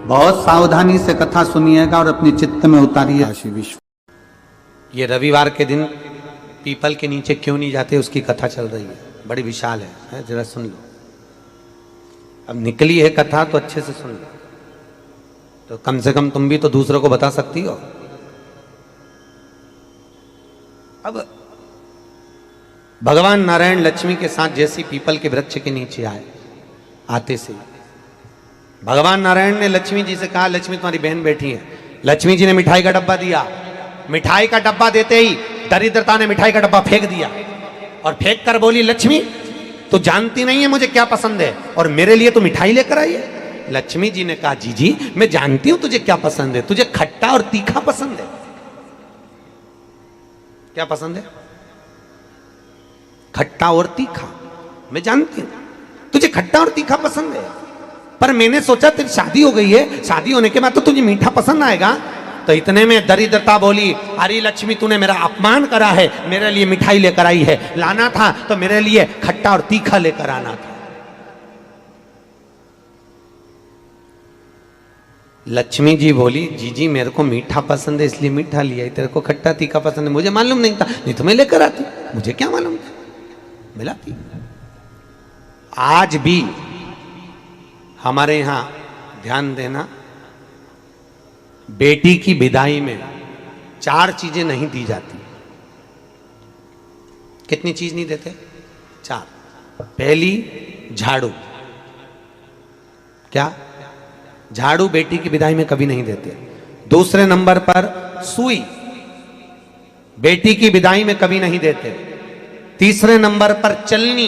बहुत सावधानी से कथा सुनिएगा और अपने चित्त में उतारिए। काशी विश्व ये रविवार के दिन पीपल के नीचे क्यों नहीं जाते, उसकी कथा चल रही है, बड़ी विशाल है, जरा सुन लो। अब निकली है कथा तो अच्छे से सुन लो, तो कम से कम तुम भी तो दूसरों को बता सकती हो। अब भगवान नारायण लक्ष्मी के साथ जैसी पीपल के वृक्ष के नीचे आए, आते से भगवान नारायण ने लक्ष्मी जी से कहा, लक्ष्मी तुम्हारी बहन बैठी है। लक्ष्मी जी ने मिठाई का डब्बा दिया। मिठाई का डब्बा देते ही दरिद्रता ने मिठाई का डब्बा फेंक दिया और फेंक कर बोली, लक्ष्मी तू जानती नहीं है मुझे क्या पसंद है और मेरे लिए तो मिठाई लेकर आई है। लक्ष्मी जी ने कहा, जी मैं जानती हूं तुझे क्या पसंद है, तुझे खट्टा और तीखा पसंद है। क्या पसंद है? खट्टा और तीखा। मैं जानती हूं तुझे खट्टा और तीखा पसंद है, पर मैंने सोचा तेरी शादी हो गई है, शादी होने के बाद तो तुझे मीठा पसंद आएगा। तो इतने में दरिद्रता बोली, अरे लक्ष्मी तूने मेरा अपमान करा है, मेरे लिए मिठाई लेकर आई है, लाना था तो मेरे लिए खट्टा और तीखा लेकर आना था। लक्ष्मी जी बोली, जी मेरे को मीठा पसंद है इसलिए मीठा लिया, तेरे को खट्टा तीखा पसंद है मुझे मालूम नहीं था, नहीं तो मैं लेकर आती, मुझे क्या मालूम था, मिलाती। आज भी हमारे यहां ध्यान देना, बेटी की विदाई में 4 चीजें नहीं दी जाती। कितनी चीज नहीं देते? 4। पहली झाड़ू। क्या? झाड़ू बेटी की विदाई में कभी नहीं देते। दूसरे नंबर पर सुई, बेटी की विदाई में कभी नहीं देते। तीसरे नंबर पर चलनी।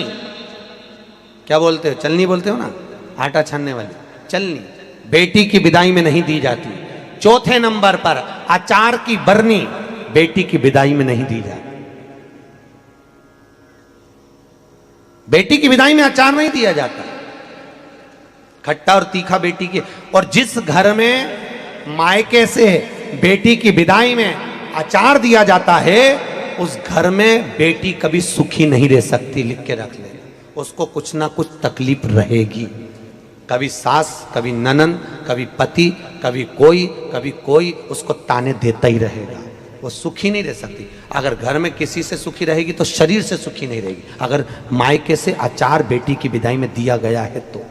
क्या बोलते हो? चलनी बोलते हो ना, आटा छानने वाली चलनी, बेटी की विदाई में नहीं दी जाती। चौथे नंबर पर अचार की बरनी, बेटी की विदाई में नहीं दी जाती। बेटी की विदाई में अचार नहीं दिया जाता, खट्टा और तीखा बेटी की। और जिस घर में मायके से बेटी की विदाई में अचार दिया जाता है, उस घर में बेटी कभी सुखी नहीं रह सकती। लिख के रख लेना, उसको कुछ ना कुछ तकलीफ रहेगी। कभी सास, कभी ननन, कभी पति, कभी कोई उसको ताने देता ही रहेगा, वो सुखी नहीं रह सकती। अगर घर में किसी से सुखी रहेगी तो शरीर से सुखी नहीं रहेगी। अगर मायके से अचार बेटी की विदाई में दिया गया है तो।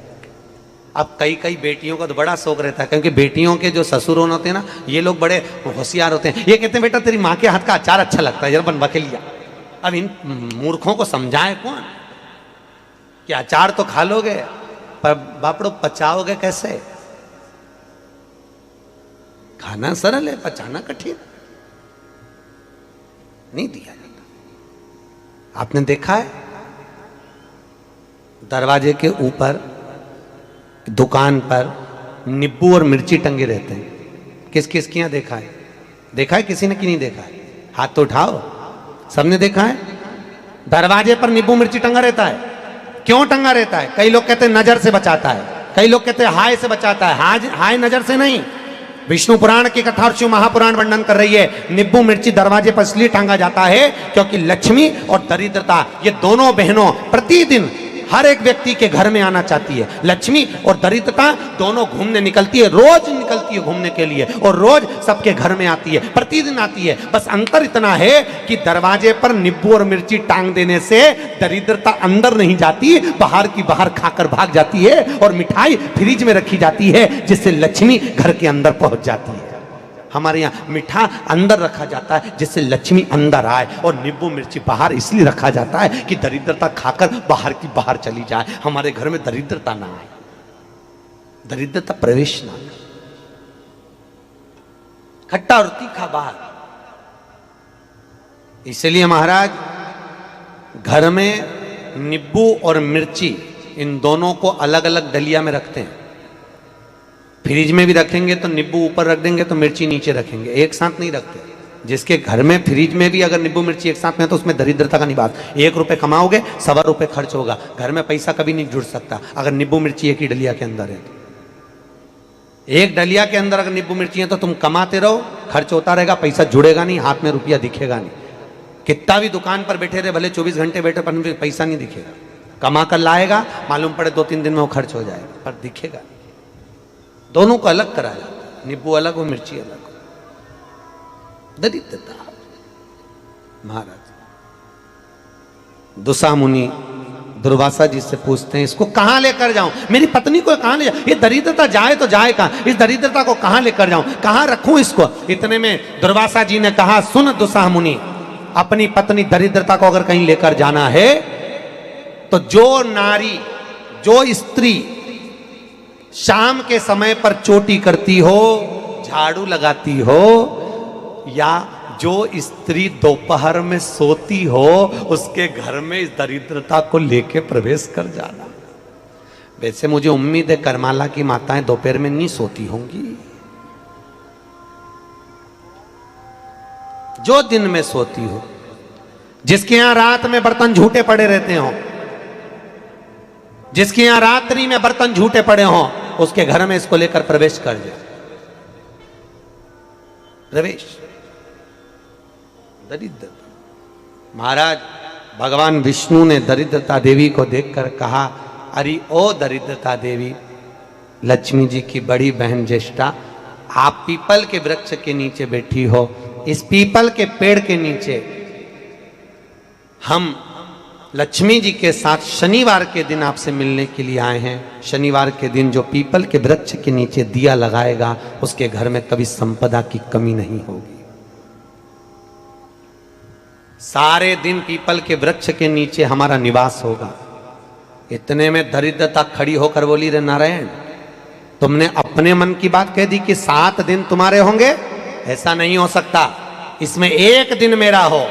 अब कई बेटियों का तो बड़ा शौक रहता है, क्योंकि बेटियों के जो ससुर होते हैं ना, ये लोग बड़े होशियार होते हैं। ये कहते हैं, बेटा तेरी माँ के हाथ का अचार अच्छा लगता है, जरा बनवा के लिया। अब इन मूर्खों को समझाए कौन कि अचार तो खा लोगे पर बापड़ो पचाओगे कैसे? खाना सरल है, पचाना कठिन। नहीं दिया जाता। आपने देखा है दरवाजे के ऊपर दुकान पर नींबू और मिर्ची टंगे रहते हैं। किस किस की यहां देखा है? देखा है किसी ने कि नहीं देखा है? हाथ तो उठाओ, सबने देखा है। दरवाजे पर नींबू मिर्ची टंगा रहता है। क्यों टंगा रहता है? कई लोग कहते हैं नजर से बचाता है, कई लोग कहते हैं हाय से बचाता है। हाय नजर से नहीं। विष्णु पुराण की कथा और शिव महापुराण वर्णन कर रही है, नींबू मिर्ची दरवाजे पर इसलिए टांगा जाता है क्योंकि लक्ष्मी और दरिद्रता, ये दोनों बहनों प्रतिदिन हर एक व्यक्ति के घर में आना चाहती है। लक्ष्मी और दरिद्रता दोनों घूमने निकलती है, रोज निकलती है घूमने के लिए, और रोज सबके घर में आती है, प्रतिदिन आती है। बस अंतर इतना है कि दरवाजे पर नींबू और मिर्ची टांग देने से दरिद्रता अंदर नहीं जाती, बाहर की बाहर खाकर भाग जाती है, और मिठाई फ्रिज में रखी जाती है जिससे लक्ष्मी घर के अंदर पहुंच जाती है। हमारे यहाँ मिठा अंदर रखा जाता है जिससे लक्ष्मी अंदर आए, और नींबू मिर्ची बाहर इसलिए रखा जाता है कि दरिद्रता खाकर बाहर की बाहर चली जाए, हमारे घर में दरिद्रता ना आए, दरिद्रता प्रवेश ना आए। खट्टा और तीखा बाहर। इसलिए महाराज घर में नींबू और मिर्ची इन दोनों को अलग अलग डलिया में रखते हैं। फ्रिज में भी रखेंगे तो नींबू ऊपर रख देंगे तो मिर्ची नीचे रखेंगे, एक साथ नहीं रखते। जिसके घर में फ्रिज में भी अगर नींबू मिर्ची एक साथ में है तो उसमें दरिद्रता का निवास। 1 रुपए कमाओगे, 1.25 रुपए खर्च होगा। घर में पैसा कभी नहीं जुड़ सकता अगर नींबू मिर्ची एक ही डलिया के अंदर है। एक डलिया के अंदर अगर नींबू मिर्ची है तो तुम कमाते रहो, खर्च होता रहेगा, पैसा जुड़ेगा नहीं, हाथ में रुपया दिखेगा नहीं। कितना भी दुकान पर बैठे रहे, भले 24 घंटे बैठे, पर पैसा नहीं दिखेगा। कमा कर लाएगा, मालूम पड़े 2-3 दिन में वो खर्च हो जाएगा, पर दिखेगा। दोनों को अलग कराया जाता है, नींबू अलग हो मिर्ची अलग हो। दरिद्रता। महाराज दुसा मुनि दुर्वासा जी से पूछते हैं, इसको कहां लेकर जाऊं, मेरी पत्नी को कहां ले जाऊं, ये दरिद्रता जाए तो जाए कहां, इस दरिद्रता को कहां लेकर जाऊं, कहां रखूं इसको। इतने में दुर्वासा जी ने कहा, सुन दुसा मुनि, अपनी पत्नी दरिद्रता को अगर कहीं लेकर जाना है तो जो नारी, जो स्त्री शाम के समय पर चोटी करती हो, झाड़ू लगाती हो, या जो स्त्री दोपहर में सोती हो, उसके घर में इस दरिद्रता को लेके प्रवेश कर जाना। वैसे मुझे उम्मीद है करमाला की माताएं दोपहर में नहीं सोती होंगी, जो दिन में सोती हो, जिसके यहां रात में बर्तन झूठे पड़े रहते हो, जिसके यहां रात्रि में बर्तन झूठे पड़े हो, उसके घर में इसको लेकर प्रवेश कर जाए। प्रवेश दरिद्र। महाराज भगवान विष्णु ने दरिद्रता देवी को देखकर कहा, अरे ओ दरिद्रता देवी, लक्ष्मी जी की बड़ी बहन ज्येष्ठा, आप पीपल के वृक्ष के नीचे बैठी हो, इस पीपल के पेड़ के नीचे हम लक्ष्मी जी के साथ शनिवार के दिन आपसे मिलने के लिए आए हैं। शनिवार के दिन जो पीपल के वृक्ष के नीचे दिया लगाएगा, उसके घर में कभी संपदा की कमी नहीं होगी। सारे दिन पीपल के वृक्ष के नीचे हमारा निवास होगा। इतने में दरिद्रता खड़ी होकर बोली, रे नारायण, तुमने अपने मन की बात कह दी कि 7 दिन तुम्हारे होंगे, ऐसा नहीं हो सकता, इसमें एक दिन मेरा हो।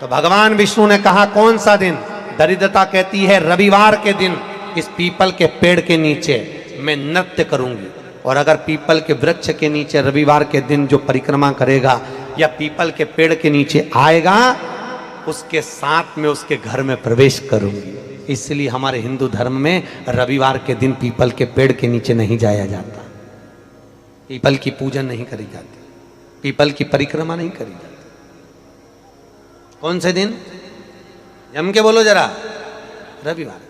तो भगवान विष्णु ने कहा, कौन सा दिन? दरिद्रता कहती है, रविवार के दिन इस पीपल के पेड़ के नीचे मैं नृत्य करूंगी, और अगर पीपल के वृक्ष के नीचे रविवार के दिन जो परिक्रमा करेगा या पीपल के पेड़ के नीचे आएगा, उसके साथ में उसके घर में प्रवेश करूंगी। इसलिए हमारे हिंदू धर्म में रविवार के दिन पीपल के पेड़ के नीचे नहीं जाया जाता, पीपल की पूजन नहीं करी जाती, पीपल की परिक्रमा नहीं करी जाती। कौन से दिन? जम के बोलो जरा, रविवार।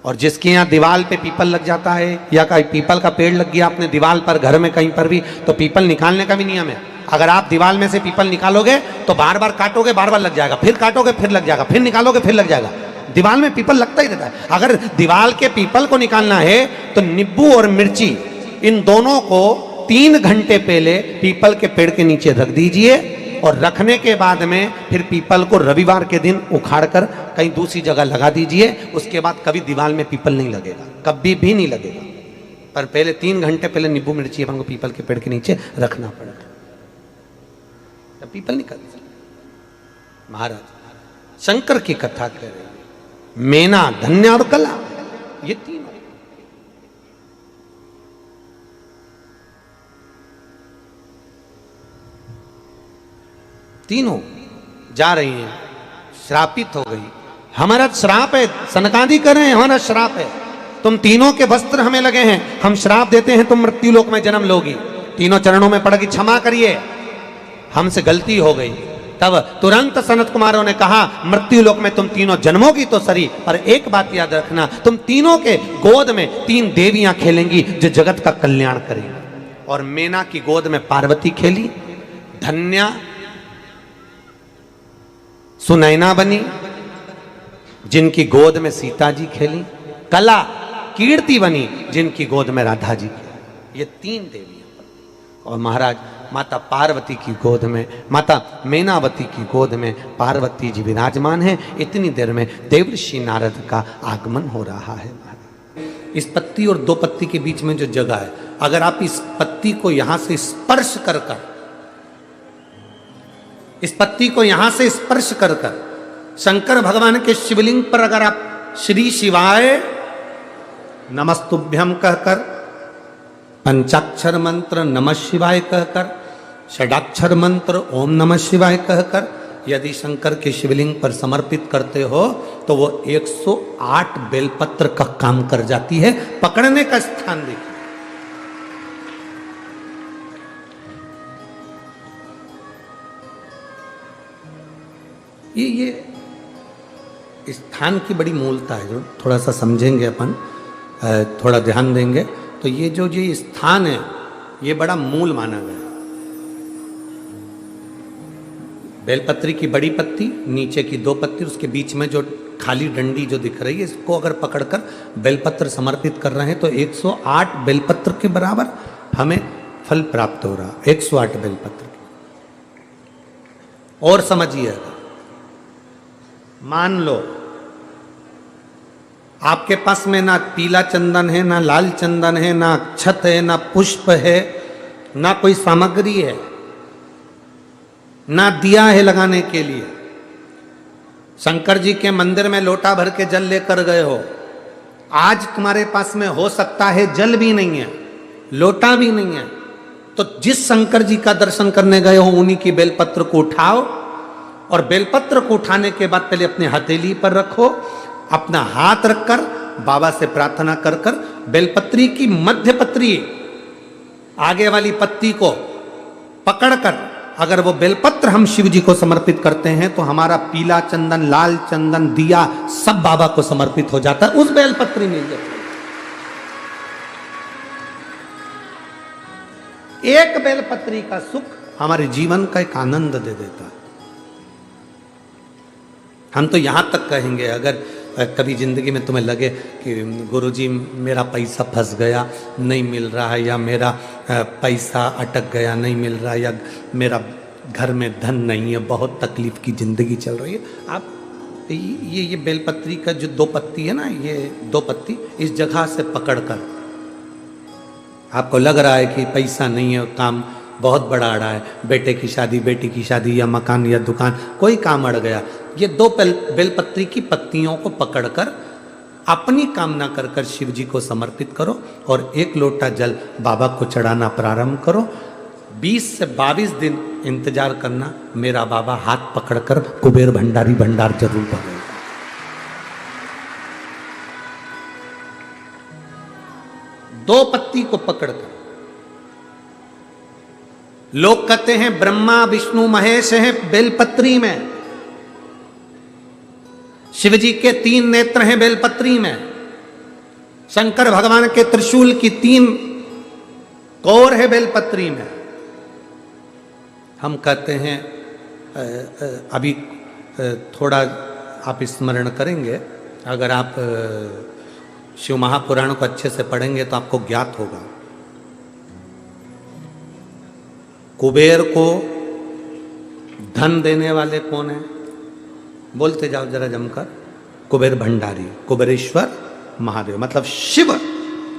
और जिसके यहाँ दीवार पे पीपल लग जाता है, या कहीं पीपल का पेड़ लग गया अपने दीवार पर, घर में कहीं पर भी, तो पीपल निकालने का भी नियम है। अगर आप दीवार में से पीपल निकालोगे तो बार बार काटोगे, बार बार लग जाएगा, फिर काटोगे फिर लग जाएगा, फिर निकालोगे फिर लग जाएगा। दीवार में पीपल लगता ही रहता है। अगर दीवार के पीपल को निकालना है तो नींबू और मिर्ची, इन दोनों को 3 घंटे पहले पीपल के पेड़ के नीचे रख दीजिए, और रखने के बाद में फिर पीपल को रविवार के दिन उखाड़कर कहीं दूसरी जगह लगा दीजिए। उसके बाद कभी दीवार में पीपल नहीं लगेगा, कभी भी नहीं लगेगा। पर पहले 3 घंटे पहले नींबू मिर्ची अपन को पीपल के पेड़ के नीचे रखना पड़ेगा, तब पीपल निकल। महाराज शंकर की कथा कह रहे हैं, मेना, धन्य और कला, ये तीनों जा रही हैं, श्रापित हो गई। हमारा श्राप है, सनकादि कर रहे हैं, हमारा श्राप है, तुम तीनों के वस्त्र हमें लगे हैं, हम श्राप देते हैं, तुम मृत्यु लोक में जन्म लोगी। तीनों चरणों में पड़ गई, क्षमा करिए, हमसे गलती हो गई। तब तुरंत सनत कुमारों ने कहा, मृत्यु लोक में तुम तीनों जन्मोगी तो सरी, पर एक बात याद रखना, तुम तीनों के गोद में 3 देवियां खेलेंगी जो जगत का कल्याण करेंगी। और मेना की गोद में पार्वती खेली, धन्या सुनैना बनी, जिनकी गोद में सीता जी खेली, कला कीर्ति बनी, जिनकी गोद में राधा जी खेली। ये 3 देवियां। और महाराज माता पार्वती की गोद में, माता मेनावती की गोद में पार्वती जी विराजमान हैं। इतनी देर में देवर्षि नारद का आगमन हो रहा है। इस पत्ती और 2 पत्ती के बीच में जो जगह है, अगर आप इस पत्ती को यहां से स्पर्श कर कर, इस पत्ती को यहां से स्पर्श कर कर शंकर भगवान के शिवलिंग पर अगर आप श्री शिवाय नमस्तुभ्यम कहकर, पंचाक्षर मंत्र नमः शिवाय कहकर, षडाक्षर मंत्र ओम नमः शिवाय कहकर यदि शंकर के शिवलिंग पर समर्पित करते हो तो वो 108 बेलपत्र का काम कर जाती है। पकड़ने का स्थान देखिए, ये स्थान की बड़ी मूलता है, जो थोड़ा सा समझेंगे अपन, थोड़ा ध्यान देंगे तो ये स्थान है, ये बड़ा मूल माना गया। बेलपत्री की बड़ी पत्ती, नीचे की 2 पत्ती, उसके बीच में जो खाली डंडी जो दिख रही है, इसको अगर पकड़कर बेलपत्र समर्पित कर रहे हैं तो 108 बेलपत्र के बराबर हमें फल प्राप्त हो रहा, 108 बेलपत्र। और समझिए, मान लो आपके पास में ना पीला चंदन है, ना लाल चंदन है, ना अक्षत है, ना पुष्प है, ना कोई सामग्री है, ना दिया है लगाने के लिए। शंकर जी के मंदिर में लोटा भर के जल लेकर गए हो, आज तुम्हारे पास में हो सकता है जल भी नहीं है, लोटा भी नहीं है, तो जिस शंकर जी का दर्शन करने गए हो उन्हीं की बेलपत्र को उठाओ, और बेलपत्र को उठाने के बाद पहले अपने हथेली पर रखो, अपना हाथ रखकर बाबा से प्रार्थना कर कर बेलपत्री की मध्य पत्री, आगे वाली पत्ती को पकड़कर अगर वो बेलपत्र हम शिव जी को समर्पित करते हैं तो हमारा पीला चंदन, लाल चंदन, दिया सब बाबा को समर्पित हो जाता है, उस बेलपत्री मिल जाती है। एक बेलपत्री का सुख हमारे जीवन का एक आनंद दे देता है। हम तो यहां तक कहेंगे, अगर कभी जिंदगी में तुम्हें लगे कि गुरुजी मेरा पैसा फंस गया, नहीं मिल रहा है, या मेरा पैसा अटक गया, नहीं मिल रहा, या मेरा घर में धन नहीं है, बहुत तकलीफ की जिंदगी चल रही है, आप ये बेलपत्री का जो 2 पत्ती है ना, ये 2 पत्ती इस जगह से पकड़कर, आपको लग रहा है कि पैसा नहीं है, काम बहुत बड़ा अड़ा है, बेटे की शादी, बेटी की शादी, या मकान या दुकान, कोई काम अड़ गया, ये 2 बेलपत्री की पत्तियों को पकड़कर अपनी कामना कर कर शिव जी को समर्पित करो और 1 लोटा जल बाबा को चढ़ाना प्रारंभ करो। 20 से 22 दिन इंतजार करना, मेरा बाबा हाथ पकड़कर कुबेर भंडारी भंडार जरूर भरेगा। दो पत्ती को पकड़कर, लोग कहते हैं ब्रह्मा विष्णु महेश हैं बेलपत्री में, शिव जी के 3 नेत्र हैं बेलपत्री में, शंकर भगवान के त्रिशूल की 3 कोर है बेलपत्री में। हम कहते हैं अभी थोड़ा आप स्मरण करेंगे, अगर आप शिव महापुराण को अच्छे से पढ़ेंगे तो आपको ज्ञात होगा, कुबेर को धन देने वाले कौन है? बोलते जाओ जरा जमकर, कुबेर भंडारी, कुबेरेश्वर महादेव, मतलब शिव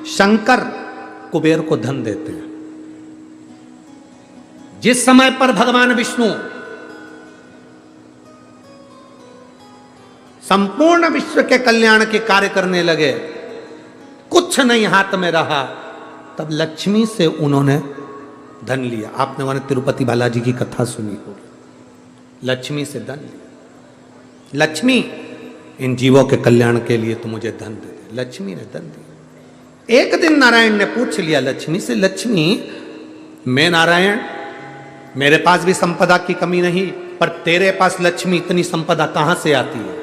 शंकर कुबेर को धन देते हैं। जिस समय पर भगवान विष्णु संपूर्ण विश्व के कल्याण के कार्य करने लगे, कुछ नहीं हाथ में रहा, तब लक्ष्मी से उन्होंने धन लिया। आपने वहां तिरुपति बालाजी की कथा सुनी होगी, लक्ष्मी से धन लिया। लक्ष्मी, इन जीवों के कल्याण के लिए तो मुझे धन दे दे। लक्ष्मी ने धन दिया। एक दिन नारायण ने पूछ लिया लक्ष्मी से, लक्ष्मी मैं नारायण, मेरे पास भी संपदा की कमी नहीं, पर तेरे पास लक्ष्मी इतनी संपदा कहां से आती है?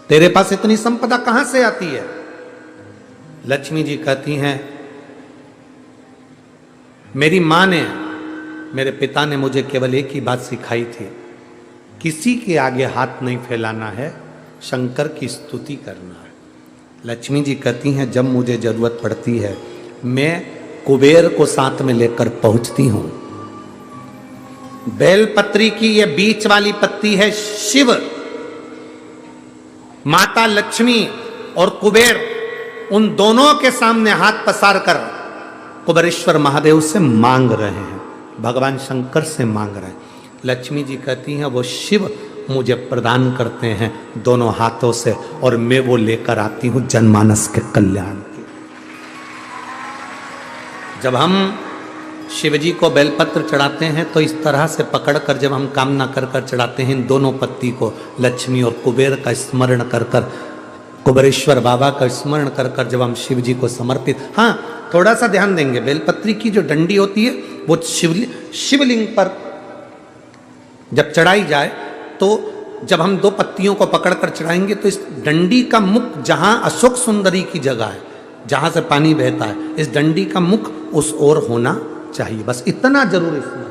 तेरे पास इतनी संपदा कहां से आती है? लक्ष्मी जी कहती हैं, मेरी मां ने, मेरे पिता ने मुझे केवल एक ही बात सिखाई थी, किसी के आगे हाथ नहीं फैलाना है, शंकर की स्तुति करना है। लक्ष्मी जी कहती हैं, जब मुझे जरूरत पड़ती है मैं कुबेर को साथ में लेकर पहुंचती हूं। बेलपत्री की ये बीच वाली पत्ती है शिव, माता लक्ष्मी और कुबेर, उन दोनों के सामने हाथ पसार कर कुबेरेश्वर महादेव से मांग रहे हैं, भगवान शंकर से मांग रहे हैं। लक्ष्मी जी कहती हैं, वो शिव मुझे प्रदान करते हैं दोनों हाथों से, और मैं वो लेकर आती हूं जनमानस के कल्याण की। जब हम शिव जी को बेलपत्र चढ़ाते हैं तो इस तरह से पकड़कर जब हम कामना कर कर चढ़ाते हैं, इन दोनों पत्ती को लक्ष्मी और कुबेर का स्मरण कर कर, कुबेरेश्वर बाबा का स्मरण कर कर जब हम शिव जी को समर्पित, हाँ थोड़ा सा ध्यान देंगे, बेलपत्री की जो डंडी होती है वो शिवलिंग पर जब चढ़ाई जाए तो जब हम 2 पत्तियों को पकड़कर चढ़ाएंगे तो इस डंडी का मुख जहां अशोक सुंदरी की जगह है, जहां से पानी बहता है, इस डंडी का मुख उस ओर होना चाहिए। बस इतना जरूर इसमें,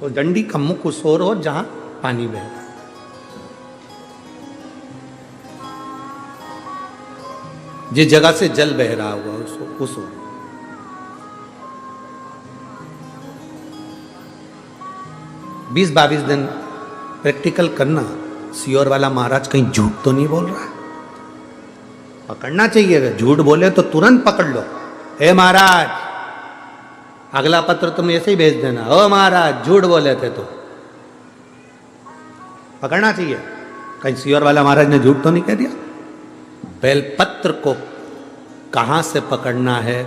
तो डंडी का मुख उस ओर हो जहां पानी बहता है। जिस जगह से जल बह रहा हुआ उस ओर। बीस 22 दिन प्रैक्टिकल करना। सियोर वाला महाराज कहीं झूठ तो नहीं बोल रहा है? पकड़ना चाहिए, अगर झूठ बोले तो तुरंत पकड़ लो। हे महाराज, अगला पत्र तुम ऐसे ही भेज देना, ओ महाराज झूठ बोले थे, तो पकड़ना चाहिए। कहीं सियोर वाला महाराज ने झूठ तो नहीं कह दिया? बेलपत्र को कहां से पकड़ना है,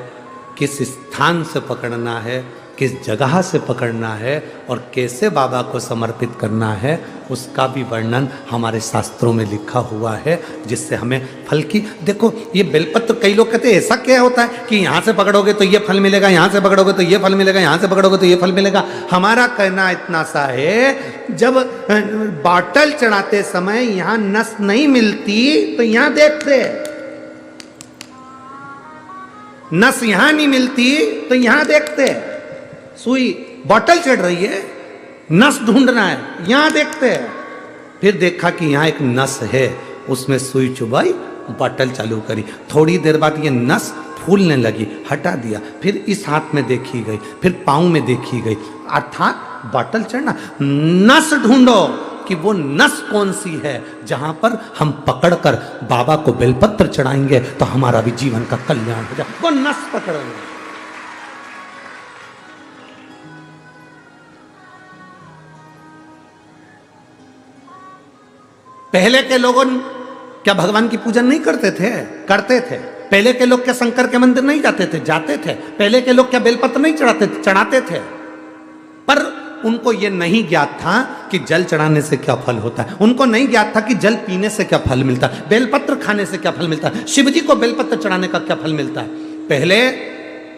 किस स्थान से पकड़ना है, किस जगह से पकड़ना है और कैसे बाबा को समर्पित करना है, उसका भी वर्णन हमारे शास्त्रों में लिखा हुआ है, जिससे हमें फल की। देखो ये बेलपत्र, कई लोग कहते हैं ऐसा क्या होता है कि यहां से पकड़ोगे तो ये फल मिलेगा, यहां से पकड़ोगे तो ये फल मिलेगा, यहां से पकड़ोगे तो ये फल मिलेगा। हमारा कहना इतना सा है, जब बॉटल चढ़ाते समय यहां नस नहीं मिलती तो यहां देखते, नस यहां नहीं मिलती तो यहां देखते। सुई बॉटल चढ़ रही है, नस ढूंढना है, यहां देखते हैं। फिर देखा कि यहां एक नस है, उसमें सुई चुभाई, बॉटल चालू करी। थोड़ी देर बाद ये नस फूलने लगी, हटा दिया। फिर इस हाथ में देखी गई, फिर पांव में देखी गई, अर्थात बॉटल चढ़ना। नस ढूंढो कि वो नस कौन सी है जहां पर हम पकड़कर बाबा को बेलपत्र चढ़ाएंगे तो हमारा भी जीवन का कल्याण हो जाए। वो नस पकड़ेंगे। पहले के लोगों क्या भगवान की पूजन नहीं करते थे? करते थे। पहले के लोग क्या शंकर के मंदिर नहीं जाते थे? जाते थे। पहले के लोग क्या बेलपत्र नहीं चढ़ाते थे? चढ़ाते थे। पर उनको यह नहीं ज्ञात था कि जल चढ़ाने से क्या फल होता है। उनको नहीं ज्ञात था कि जल पीने से क्या फल मिलता है, बेलपत्र खाने से क्या फल मिलता है, शिव जी को बेलपत्र चढ़ाने का क्या फल मिलता है। पहले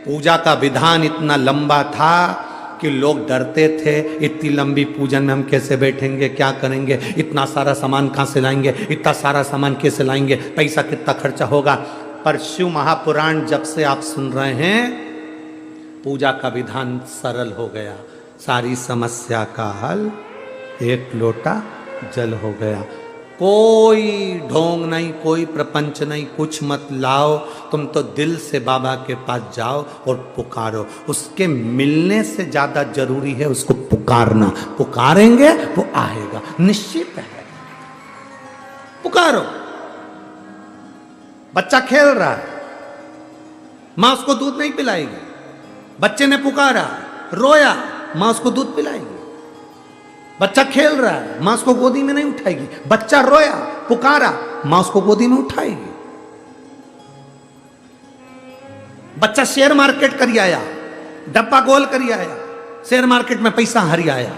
पूजा का विधान इतना लंबा था कि लोग डरते थे, इतनी लंबी पूजन में हम कैसे बैठेंगे, क्या करेंगे, इतना सारा सामान कहाँ से लाएंगे, इतना सारा सामान कैसे लाएंगे, पैसा कितना खर्चा होगा। पर शिव महापुराण जब से आप सुन रहे हैं, पूजा का विधान सरल हो गया। सारी समस्या का हल एक लोटा जल हो गया। कोई ढोंग नहीं, कोई प्रपंच नहीं, कुछ मत लाओ। तुम तो दिल से बाबा के पास जाओ और पुकारो। उसके मिलने से ज्यादा जरूरी है उसको पुकारना। पुकारेंगे वो आएगा, निश्चित है। पुकारो। बच्चा खेल रहा है, मां उसको दूध नहीं पिलाएगी। बच्चे ने पुकारा, रोया, मां उसको दूध पिलाएगी। बच्चा खेल रहा है, मां उसको गोदी में नहीं उठाएगी। बच्चा रोया, पुकारा, मां उसको गोदी में उठाएगी। बच्चा शेयर मार्केट करी आया, डब्बा गोल करी आया, शेयर मार्केट में पैसा हरी आया,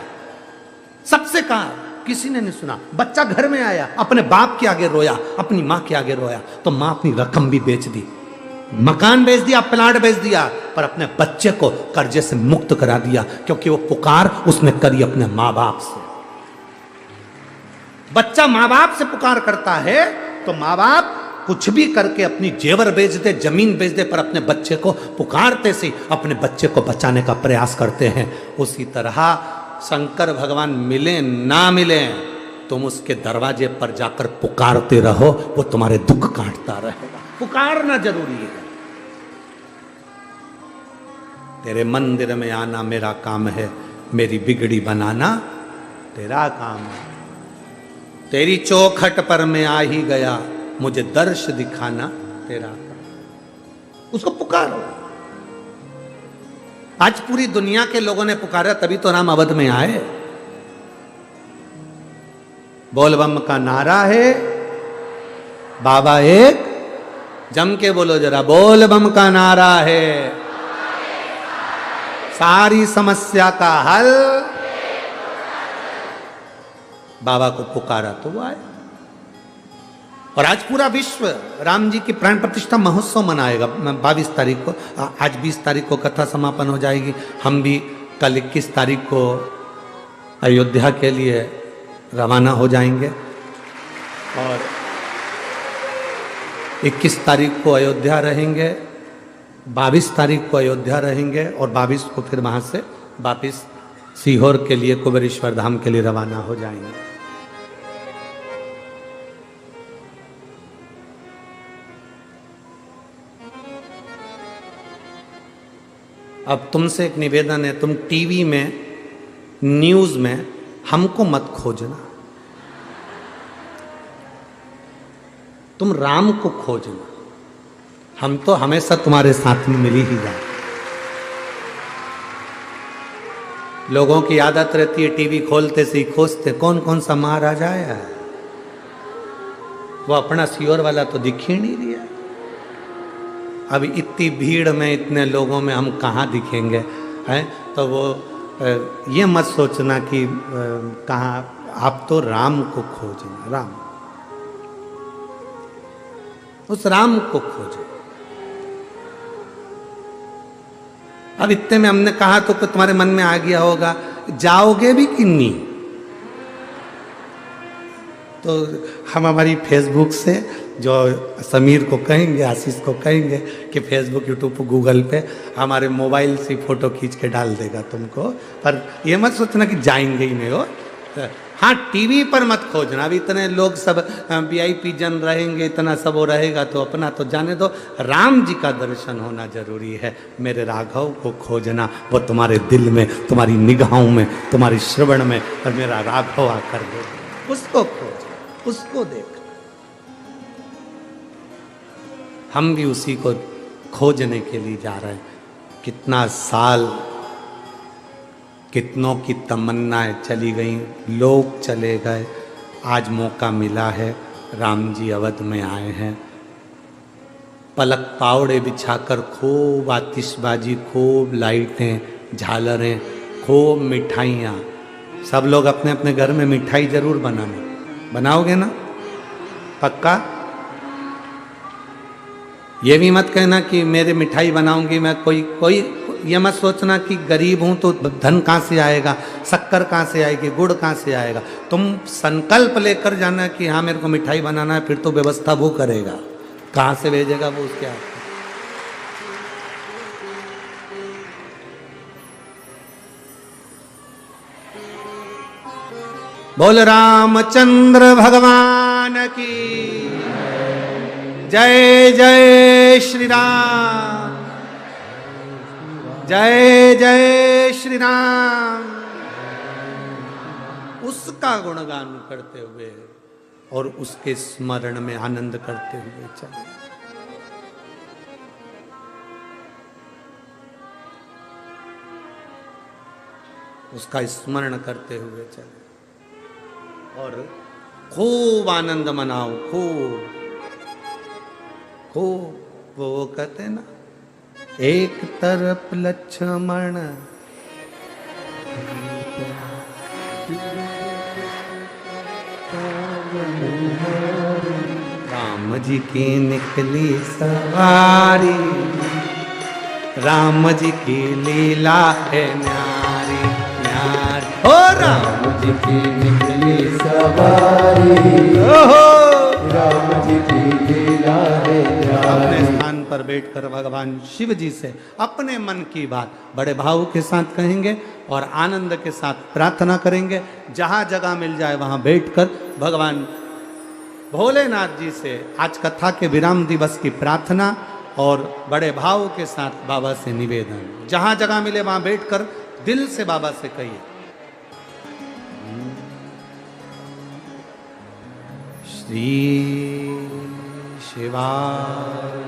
सबसे कहा, किसी ने नहीं सुना। बच्चा घर में आया, अपने बाप के आगे रोया, अपनी मां के आगे रोया, तो मां अपनी रकम भी बेच दी, मकान बेच दिया, प्लाट बेच दिया, पर अपने बच्चे को कर्जे से मुक्त करा दिया, क्योंकि वो पुकार उसने करी अपने मां बाप से। बच्चा मां बाप से पुकार करता है तो मां बाप कुछ भी करके अपनी जेवर बेच दे, जमीन बेच दे, पर अपने बच्चे को पुकारते से अपने बच्चे को बचाने का प्रयास करते हैं। उसी तरह शंकर भगवान मिले ना मिले, तुम उसके दरवाजे पर जाकर पुकारते रहो, वो तुम्हारे दुख काटता रहेगा। पुकारना जरूरी है। तेरे मंदिर में आना मेरा काम है, मेरी बिगड़ी बनाना तेरा काम है। तेरी चौखट पर मैं आ ही गया, मुझे दर्श दिखाना तेरा काम। उसको पुकारो। आज पूरी दुनिया के लोगों ने पुकारा, तभी तो राम अवध में आए। बोल बम का नारा है, बाबा एक, जम के बोलो जरा, बोल बम का नारा है, सारी समस्या का हल। बाबा को पुकारा तो वो आए। और आज पूरा विश्व राम जी की प्राण प्रतिष्ठा महोत्सव मनाएगा 22 तारीख को। आज 20 तारीख को कथा समापन हो जाएगी। हम भी कल 21 तारीख को अयोध्या के लिए रवाना हो जाएंगे और 21 तारीख को अयोध्या रहेंगे, 22 तारीख को अयोध्या रहेंगे और 22 को फिर वहाँ से वापस सीहोर के लिए, कुबेरेश्वर धाम के लिए रवाना हो जाएंगे। अब तुमसे एक निवेदन है, तुम टीवी में, न्यूज़ में हमको मत खोजना, तुम राम को खोजना। हम तो हमेशा तुम्हारे साथ में मिल ही जाए। लोगों की आदत रहती है टीवी खोलते से ही खोजते कौन कौन सा महाराजा आया है, वो अपना सीहोर वाला तो दिख ही नहीं रहा। अब इतनी भीड़ में, इतने लोगों में हम कहाँ दिखेंगे, हैं? तो वो ये मत सोचना कि कहाँ, आप तो राम को खोजना, राम, उस राम को खोजो। अब इतने में हमने कहा तो तुम्हारे मन में आ गया होगा, जाओगे भी कि नहीं? तो हम हमारी फेसबुक से, जो समीर को कहेंगे, आशीष को कहेंगे कि फेसबुक, यूट्यूब, गूगल पे हमारे मोबाइल से फोटो खींच के डाल देगा तुमको। पर ये मत सोचना कि जाएंगे ही नहीं हो। हाँ, टीवी पर मत खोजना। अब इतने लोग सब VIP जन रहेंगे, इतना सब वो रहेगा तो अपना तो जाने दो। राम जी का दर्शन होना जरूरी है। मेरे राघव को खोजना, वो तुम्हारे दिल में, तुम्हारी निगाहों में, तुम्हारी श्रवण में, और मेरा राघव आकर दे, उसको खोज, उसको देख। हम भी उसी को खोजने के लिए जा रहे हैं। कितना साल, कितनों की तमन्नाएं चली गई, लोग चले गए, आज मौका मिला है, राम जी अवध में आए हैं। पलक पावड़े बिछाकर खूब आतिशबाजी, खूब लाइटें, झालरें, खूब मिठाइयाँ। सब लोग अपने अपने घर में मिठाई जरूर बनाओगे ना? पक्का? ये भी मत कहना कि मेरे मिठाई बनाऊंगी मैं, कोई ये मत सोचना कि गरीब हूं तो धन कहाँ से आएगा, शक्कर कहाँ से आएगी, गुड़ कहाँ से आएगा। तुम संकल्प लेकर जाना कि हाँ मेरे को मिठाई बनाना है, फिर तो व्यवस्था वो करेगा, कहाँ से भेजेगा वो उसके हाथ। बोल रामचंद्र भगवान की जय। जय श्री राम, जय जय श्री राम। उसका गुणगान करते हुए और उसके स्मरण में आनंद करते हुए चले। उसका स्मरण करते हुए चले और खूब आनंद मनाओ, खूब। वो कहते ना, एक तरफ लक्ष्मण, राम जी की निकली सवारी, राम जी की लीला है न्यारी न्यारी। ओ राम जी की निकली सवारी, राम जी की लीला है न्यारी। अपने स्थान पर बैठकर भगवान शिव जी से अपने मन की बात बड़े भाव के साथ कहेंगे और आनंद के साथ प्रार्थना करेंगे। जहां जगह मिल जाए वहां बैठकर भगवान भोलेनाथ जी से आज कथा के विराम दिवस की प्रार्थना और बड़े भाव के साथ बाबा से निवेदन। जहां जगह मिले वहां बैठकर दिल से बाबा से कहिए, श्री शिवाय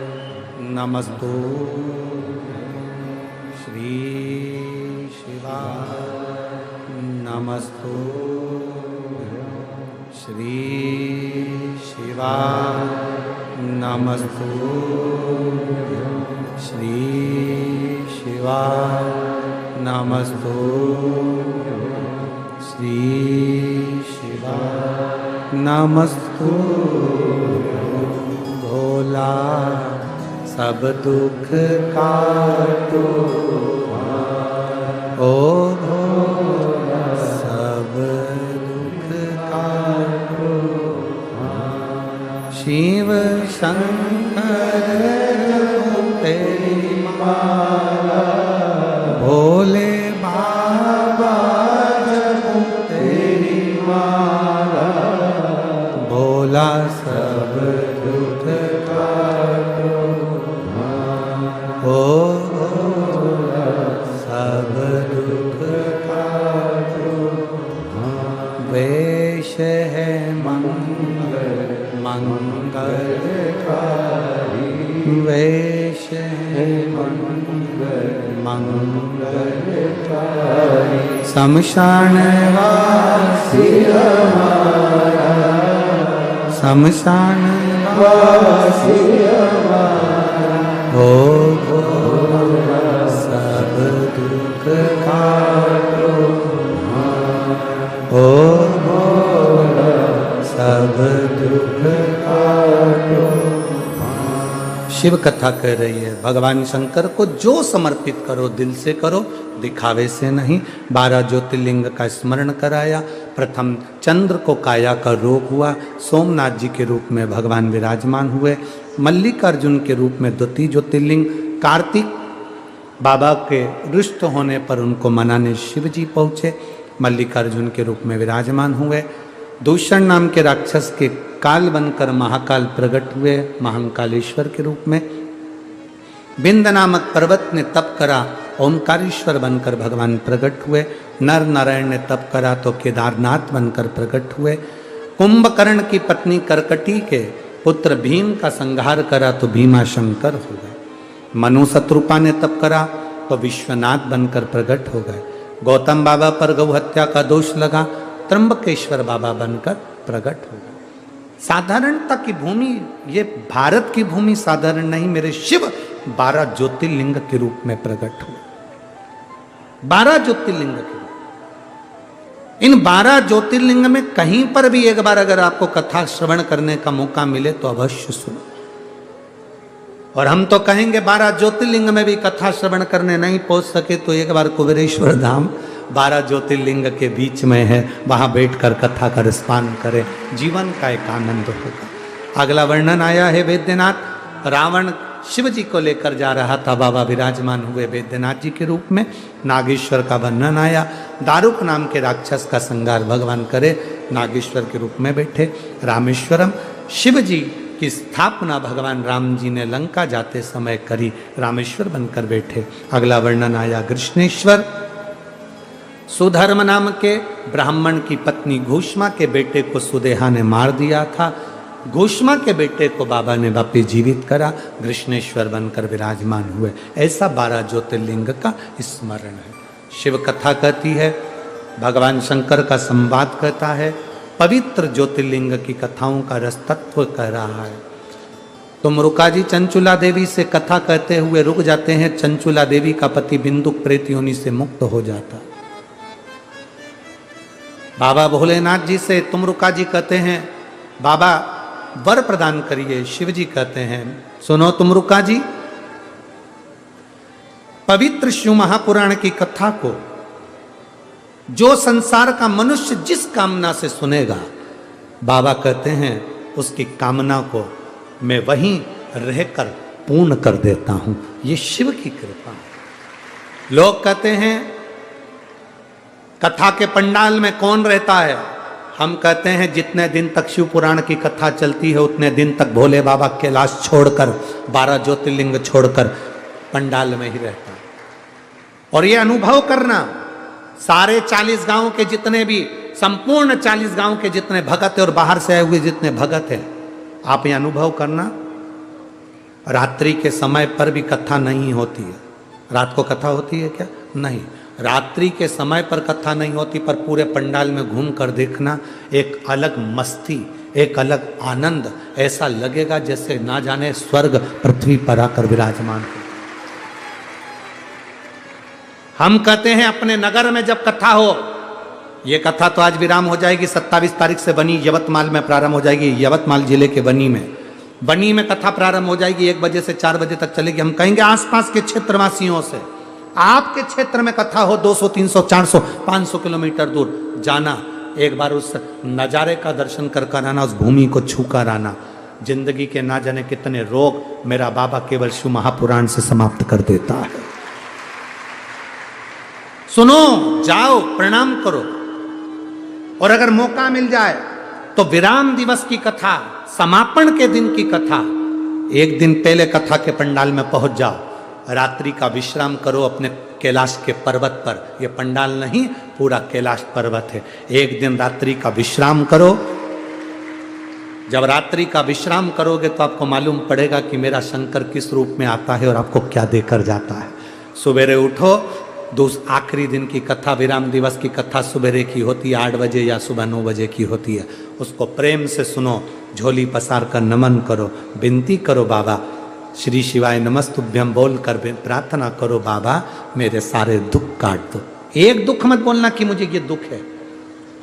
नमस्तु, श्री शिवाय नमस्तु, श्री शिवाय नमस्तु, श्री शिवाय नमस्तु, श्री शिवाय नमस्तु। भोला सब दुख काटो, ओ भोला सब दुख का शिव शंकर तेरी माला, भोले बाबा जपो तेरी माला, भोला सब दुख काटो, ओ सब दुख काटो, वेश है मंगल मंगलकारी, वेश है मंगल मंगलकारी, शमशान वासी हमारा, शमशान वासी हमारा, हो भोला सब दुख काटो, हो भोला सब दुख काटो। शिव कथा कह रही है, भगवान शंकर को जो समर्पित करो दिल से करो, दिखावे से नहीं। 12 ज्योतिर्लिंग का स्मरण कराया। प्रथम चंद्र को काया का रोग हुआ, सोमनाथ जी के रूप में भगवान विराजमान हुए। मल्लिकार्जुन के रूप में द्वितीय ज्योतिर्लिंग, कार्तिक बाबा के रुष्ट होने पर उनको मनाने शिव जी पहुँचे, मल्लिकार्जुन के रूप में विराजमान हुए। दूषण नाम के राक्षस के काल बनकर महाकाल प्रकट हुए, महाकालेश्वर के रूप में। बिंद नामक पर्वत ने तप करा, ओंकारेश्वर बनकर भगवान प्रकट हुए। नर नारायण ने तप करा तो केदारनाथ बनकर प्रकट हुए। कुंभकर्ण की पत्नी करकटी के पुत्र भीम का संहार करा तो भीमा शंकर हो गए। मनु शत्रुपा ने तप करा तो विश्वनाथ बनकर प्रकट हो गए। गौतम बाबा पर गौ हत्या का दोष लगा, त्र्यंबकेश्वर बाबा बनकर प्रकट हो गए। साधारणता की भूमि, ये भारत की भूमि साधारण नहीं, मेरे शिव 12 ज्योतिर्लिंग के रूप में प्रकट हुए। 12 ज्योतिर्लिंग के रूप। इन 12 ज्योतिर्लिंग में कहीं पर भी एक बार अगर आपको कथा श्रवण करने का मौका मिले तो अवश्य सुनो। और हम तो कहेंगे 12 ज्योतिर्लिंग में भी कथा श्रवण करने नहीं पहुंच सके तो एक बार कुबेरेश्वर धाम 12 ज्योतिर्लिंग के बीच में है, वहां बैठकर कथा का रसपान करें, जीवन का एक आनंद होगा। अगला वर्णन आया है वैद्यनाथ। रावण शिव जी को लेकर जा रहा था, बाबा विराजमान हुए वैद्यनाथ जी के रूप में। नागेश्वर का वर्णन आया। दारुक नाम के राक्षस का संहार भगवान करे, नागेश्वर के रूप में बैठे। रामेश्वरम, शिव जी की स्थापना भगवान राम जी ने लंका जाते समय करी, रामेश्वर बनकर बैठे। अगला वर्णन आया कृष्णेश्वर। सुधर्म नाम के ब्राह्मण की पत्नी घोषमा के बेटे को सुदेहा ने मार दिया था। घोषमा के बेटे को बाबा ने वापिस जीवित करा, कृष्णेश्वर बनकर विराजमान हुए। ऐसा 12 ज्योतिर्लिंग का स्मरण है। शिव कथा कहती है, भगवान शंकर का संवाद कहता है, पवित्र ज्योतिर्लिंग की कथाओं का रस तत्व कह रहा है। तुम रुका जी चंचुला देवी से कथा कहते हुए रुक जाते हैं। चंचुला देवी का पति बिंदुक प्रेत योनि से मुक्त हो जाता। बाबा भोलेनाथ जी से तुम रुका जी कहते हैं, बाबा वर प्रदान करिए। शिव जी कहते हैं, सुनो तुम रुका जी, पवित्र शिव महापुराण की कथा को जो संसार का मनुष्य जिस कामना से सुनेगा, बाबा कहते हैं उसकी कामना को मैं वहीं रहकर पूर्ण कर देता हूं। ये शिव की कृपा है। लोग कहते हैं कथा के पंडाल में कौन रहता है? हम कहते हैं जितने दिन तक शिव पुराण की कथा चलती है उतने दिन तक भोले बाबा कैलाश छोड़कर, 12 ज्योतिर्लिंग छोड़कर पंडाल में ही रहता है। और ये अनुभव करना, सारे 40 गांव के जितने भी, संपूर्ण 40 गांव के जितने भगत है और बाहर से आए हुए जितने भगत हैं, आप ये अनुभव करना, रात्रि के समय पर भी कथा नहीं होती है। रात को कथा होती है क्या? नहीं। रात्रि के समय पर कथा नहीं होती, पर पूरे पंडाल में घूम कर देखना, एक अलग मस्ती, एक अलग आनंद, ऐसा लगेगा जैसे ना जाने स्वर्ग पृथ्वी पर आकर विराजमान हो। हम कहते हैं अपने नगर में जब कथा हो, ये कथा तो आज विराम हो जाएगी, 27 तारीख से बनी यवतमाल में प्रारंभ हो जाएगी। यवतमाल जिले के बनी में कथा प्रारंभ हो जाएगी, 1 बजे से 4 बजे तक चलेगी। हम कहेंगे आसपास के क्षेत्रवासियों से, आपके क्षेत्र में कथा हो 200, 300, 400, 500 किलोमीटर दूर जाना, एक बार उस नज़ारे का दर्शन कर कर आना, उस भूमि को छू कर आना। जिंदगी के ना जाने कितने रोग मेरा बाबा केवल शिव महापुराण से समाप्त कर देता है। सुनो, जाओ, प्रणाम करो, और अगर मौका मिल जाए तो विराम दिवस की कथा, समापन के दिन की कथा, एक दिन पहले कथा के पंडाल में पहुंच जाओ, रात्रि का विश्राम करो अपने कैलाश के पर्वत पर। यह पंडाल नहीं, पूरा कैलाश पर्वत है। एक दिन रात्रि का विश्राम करो। जब रात्रि का विश्राम करोगे तो आपको मालूम पड़ेगा कि मेरा शंकर किस रूप में आता है और आपको क्या देकर जाता है। सुबेरे उठो, आखिरी दिन की कथा, विराम दिवस की कथा सुबेरे की होती है, 8 बजे या सुबह 9 बजे की होती है। उसको प्रेम से सुनो, झोली पसार कर नमन करो, विनती करो, बाबा श्री शिवाय नमस्तुभ्यम बोल कर प्रार्थना करो, बाबा मेरे सारे दुख काट दो। एक दुख मत बोलना कि मुझे ये दुख है,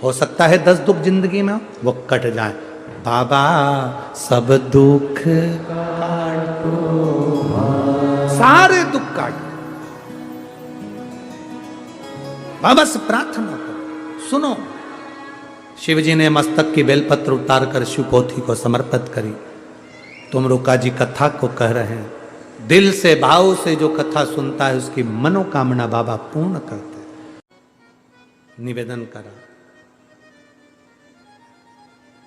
हो सकता है 10 दुख जिंदगी में वो कट जाए। बाबा सब दुख काट दो, सारे दुख काट दो, बाबा से प्रार्थना करो। सुनो, शिवजी ने मस्तक की बेलपत्र उतार कर शिव पोथी को समर्पित करी। तुम रुका जी कथा को कह रहे हैं, दिल से भाव से जो कथा सुनता है उसकी मनोकामना बाबा पूर्ण करते हैं। निवेदन करा,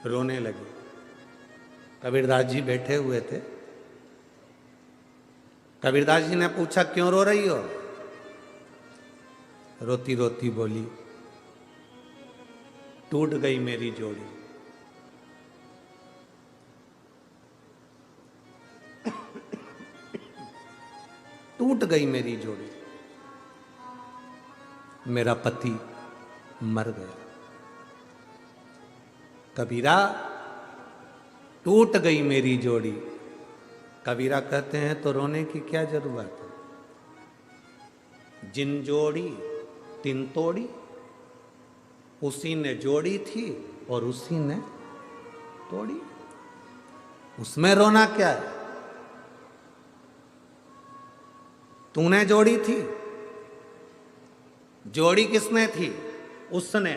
रोने लगे। कबीरदास जी बैठे हुए थे। कबीरदास जी ने पूछा, क्यों रो रही हो? रोती रोती बोली, टूट गई मेरी जोड़ी। टूट गई मेरी जोड़ी, मेरा पति मर गया। कबीरा, टूट गई मेरी जोड़ी। कबीरा कहते हैं तो रोने की क्या जरूरत है? जिन जोड़ी तिन तोड़ी, उसी ने जोड़ी थी और उसी ने तोड़ी, उसमें रोना क्या है? तूने जोड़ी थी, जोड़ी किसने थी? उसने।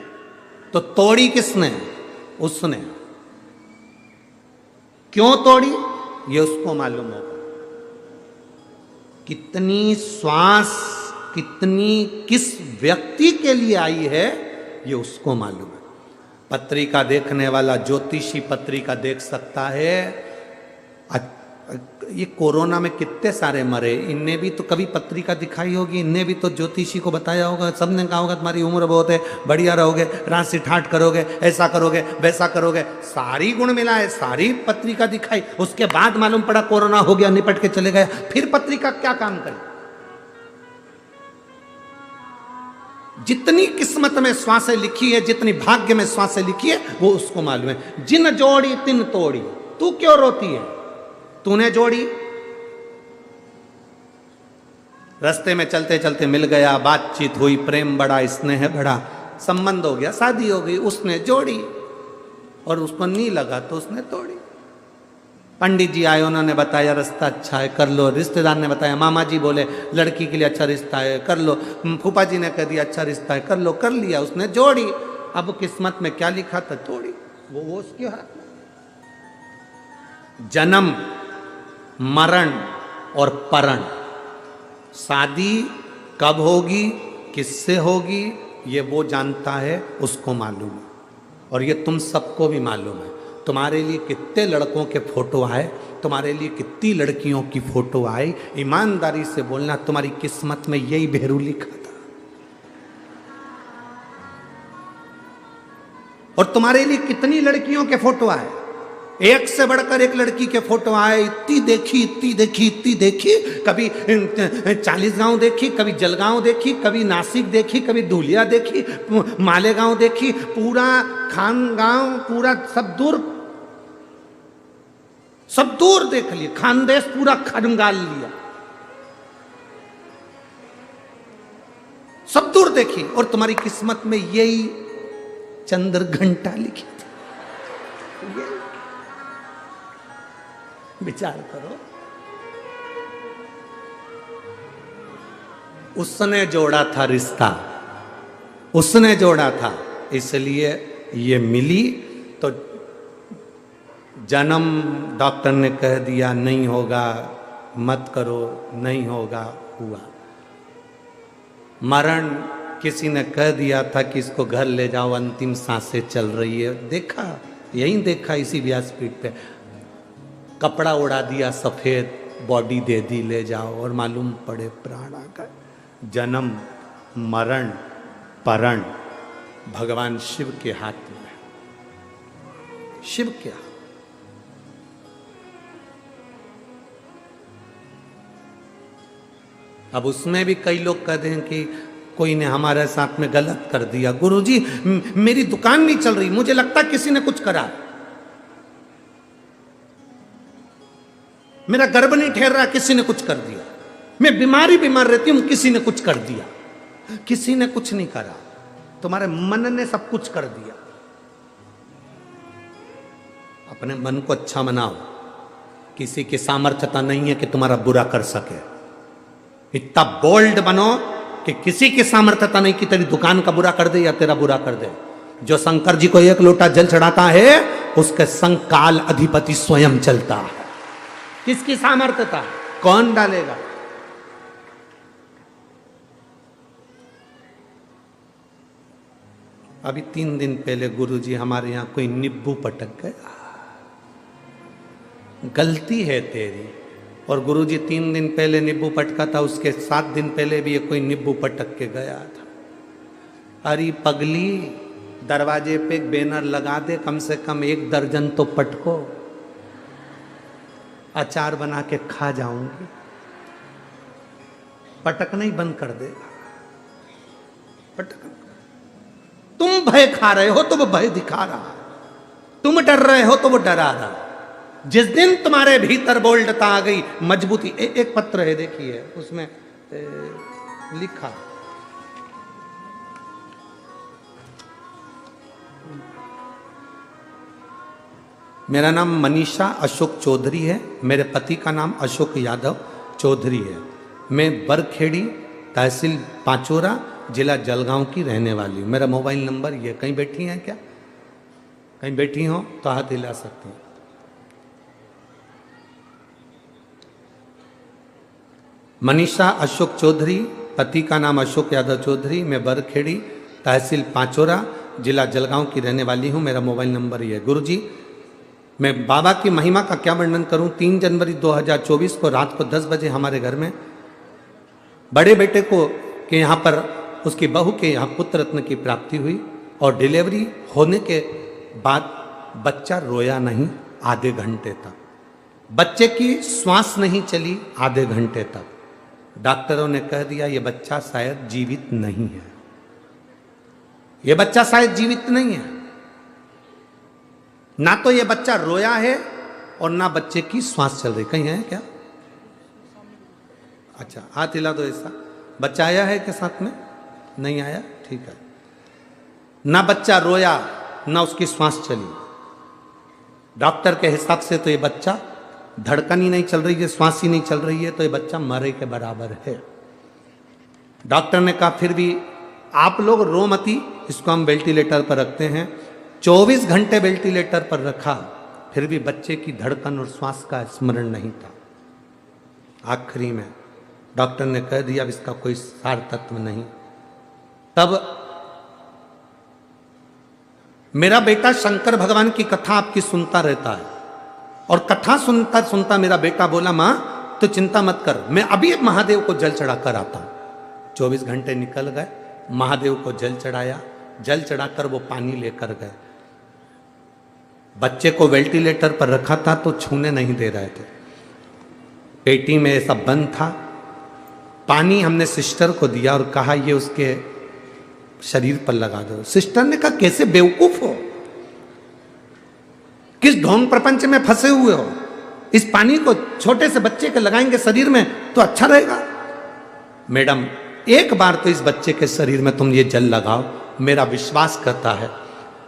तो तोड़ी किसने? उसने। क्यों तोड़ी ये उसको मालूम होगा। कितनी श्वास कितनी किस व्यक्ति के लिए आई है ये उसको मालूम है। पत्रिका देखने वाला ज्योतिषी पत्रिका देख सकता है। ये कोरोना में कितने सारे मरे, इनने भी तो कभी पत्रिका दिखाई होगी, इनने भी तो ज्योतिषी को बताया होगा, सबने कहा होगा तुम्हारी उम्र बहुत है, बढ़िया रहोगे, राशि ठाट करोगे, ऐसा करोगे, वैसा करोगे, सारी गुण मिलाए, सारी पत्रिका दिखाई, उसके बाद मालूम पड़ा कोरोना हो गया, निपट के चले गया, फिर पत्रिका क्या काम करे? जितनी किस्मत में श्वासें लिखी है, जितनी भाग्य में श्वासें लिखी है, वो उसको मालूम है। जिन जोड़ी तिन तोड़ी, तू क्यों रोती है? तूने जोड़ी। रास्ते में चलते चलते मिल गया, बातचीत हुई, प्रेम बढ़ा, स्नेह बढ़ा, संबंध हो गया, शादी हो गई, उसने जोड़ी और उसको नहीं लगा तो उसने तोड़ी। पंडित जी आए, उन्होंने बताया रास्ता अच्छा है, कर लो। रिश्तेदार ने बताया, मामा जी बोले लड़की के लिए अच्छा रिश्ता है, कर लो। फूफा जी ने कह दिया अच्छा रिश्ता है, कर लो। कर लिया, उसने जोड़ी। अब किस्मत में क्या लिखा था? तोड़ी। वो उसके हाथ में। जन्म, मरण और परण, शादी कब होगी, किससे होगी, ये वो जानता है, उसको मालूम है। और ये तुम सबको भी मालूम है। तुम्हारे लिए कितने लड़कों के फोटो आए, तुम्हारे लिए कितनी लड़कियों की फोटो आई, ईमानदारी से बोलना, तुम्हारी किस्मत में यही भेरू लिखा था। और तुम्हारे लिए कितनी लड़कियों के फोटो आए, एक से बढ़कर एक लड़की के फोटो आए, इतनी देखी, इतनी देखी, इतनी देखी। कभी 40 गांव देखी, कभी जलगांव देखी, कभी नासिक देखी, कभी धुलिया देखी, मालेगांव देखी, पूरा खानगांव, पूरा सब दूर देख लिया, खानदेश पूरा खनगाल लिया, सब दूर देखी। और तुम्हारी किस्मत में यही चंद्र घंटा लिखी थी। विचार करो, उसने जोड़ा था रिश्ता, उसने जोड़ा था, इसलिए ये मिली। तो जन्म डॉक्टर ने कह दिया नहीं होगा, मत करो, नहीं होगा, हुआ। मरण किसी ने कह दिया था कि इसको घर ले जाओ, अंतिम सांसें चल रही है, देखा, यही देखा इसी व्यासपीठ पे। कपड़ा उड़ा दिया सफेद, बॉडी दे दी ले जाओ, और मालूम पड़े प्राण आ गए। जन्म मरण परण भगवान शिव के हाथ में है, शिव के हाथ। अब उसमें भी कई लोग कहते हैं कि कोई ने हमारे साथ में गलत कर दिया। गुरुजी मेरी दुकान नहीं चल रही, मुझे लगता किसी ने कुछ करा, मेरा गर्भ नहीं ठहर रहा, किसी ने कुछ कर दिया, मैं बीमार रहती हूं, किसी ने कुछ कर दिया। किसी ने कुछ नहीं करा, तुम्हारे मन ने सब कुछ कर दिया। अपने मन को अच्छा बनाओ, किसी की सामर्थ्यता नहीं है कि तुम्हारा बुरा कर सके। इतना बोल्ड बनो कि किसी की सामर्थ्यता नहीं कि तेरी दुकान का बुरा कर दे या तेरा बुरा कर दे। जो शंकर जी को एक लोटा जल चढ़ाता है, उसके संग काल अधिपति स्वयं चलता है। किसकी सामर्थ्यता, कौन डालेगा? अभी 3 दिन पहले गुरुजी हमारे यहां कोई नींबू पटक गया, गलती है तेरी। और गुरुजी 3 दिन पहले नींबू पटका था, उसके 7 दिन पहले भी ये कोई नींबू पटक के गया था। अरे पगली, दरवाजे पे एक बैनर लगा दे, कम से कम 1 दर्जन तो पटको, अचार बना के खा जाऊंगी। पटकना ही बंद कर देगा, पटक। तुम भय खा रहे हो तो वो भय दिखा रहा है, तुम डर रहे हो तो वो डरा रहा है। जिस दिन तुम्हारे भीतर बोल्डता आ गई, मजबूती। एक पत्र है, देखिए, उसमें लिखा, मेरा नाम मनीषा अशोक चौधरी है, मेरे पति का नाम अशोक यादव चौधरी है, मैं बरखेड़ी तहसील पाचोरा जिला जलगांव की रहने वाली हूँ। मेरा मोबाइल नंबर ये, कहीं बैठी हैं क्या? कहीं बैठी हो तो हाथ हिला सकती हैं। मनीषा अशोक चौधरी, पति का नाम अशोक यादव चौधरी, मैं बरखेड़ी तहसील पाचोरा जिला जलगांव की रहने वाली हूँ, मेरा मोबाइल नंबर ये है। गुरुजी मैं बाबा की महिमा का क्या वर्णन करूं। 3 जनवरी 2024 को रात को 10 बजे हमारे घर में बड़े बेटे को के यहाँ पर उसकी बहू के यहाँ पुत्र रत्न की प्राप्ति हुई, और डिलीवरी होने के बाद बच्चा रोया नहीं आधे घंटे तक, बच्चे की श्वास नहीं चली आधे घंटे तक। डॉक्टरों ने कह दिया ये बच्चा शायद जीवित नहीं है, ये बच्चा शायद जीवित नहीं है। ना तो ये बच्चा रोया है और ना बच्चे की श्वास चल रही। कहीं है क्या? अच्छा, हाथ हिला दो ऐसा। बच्चा आया है के साथ में? नहीं आया, ठीक है। ना बच्चा रोया ना उसकी श्वास चली। डॉक्टर के हिसाब से तो ये बच्चा, धड़कन ही नहीं चल रही है, श्वास ही नहीं चल रही है, तो ये बच्चा मरे के बराबर है। डॉक्टर ने कहा फिर भी आप लोग रो मती, इसको हम वेंटिलेटर पर रखते हैं। 24 घंटे वेंटिलेटर पर रखा, फिर भी बच्चे की धड़कन और श्वास का स्मरण नहीं था। आखिरी में डॉक्टर ने कह दिया अब इसका कोई सार तत्व नहीं। तब मेरा बेटा शंकर भगवान की कथा आपकी सुनता रहता है, और कथा सुनता सुनता मेरा बेटा बोला मां तो चिंता मत कर, मैं अभी महादेव को जल चढ़ा कर आता हूं। 24 घंटे निकल गए, महादेव को जल चढ़ाया, जल चढ़ाकर वो पानी लेकर गए। बच्चे को वेंटिलेटर पर रखा था तो छूने नहीं दे रहे थे, पेटी में सब बंद था। पानी हमने सिस्टर को दिया और कहा ये उसके शरीर पर लगा दो। सिस्टर ने कहा कैसे बेवकूफ हो, किस ढोंग प्रपंच में फंसे हुए हो, इस पानी को छोटे से बच्चे के लगाएंगे शरीर में तो अच्छा रहेगा। मैडम एक बार तो इस बच्चे के शरीर में तुम ये जल लगाओ, मेरा विश्वास करता है।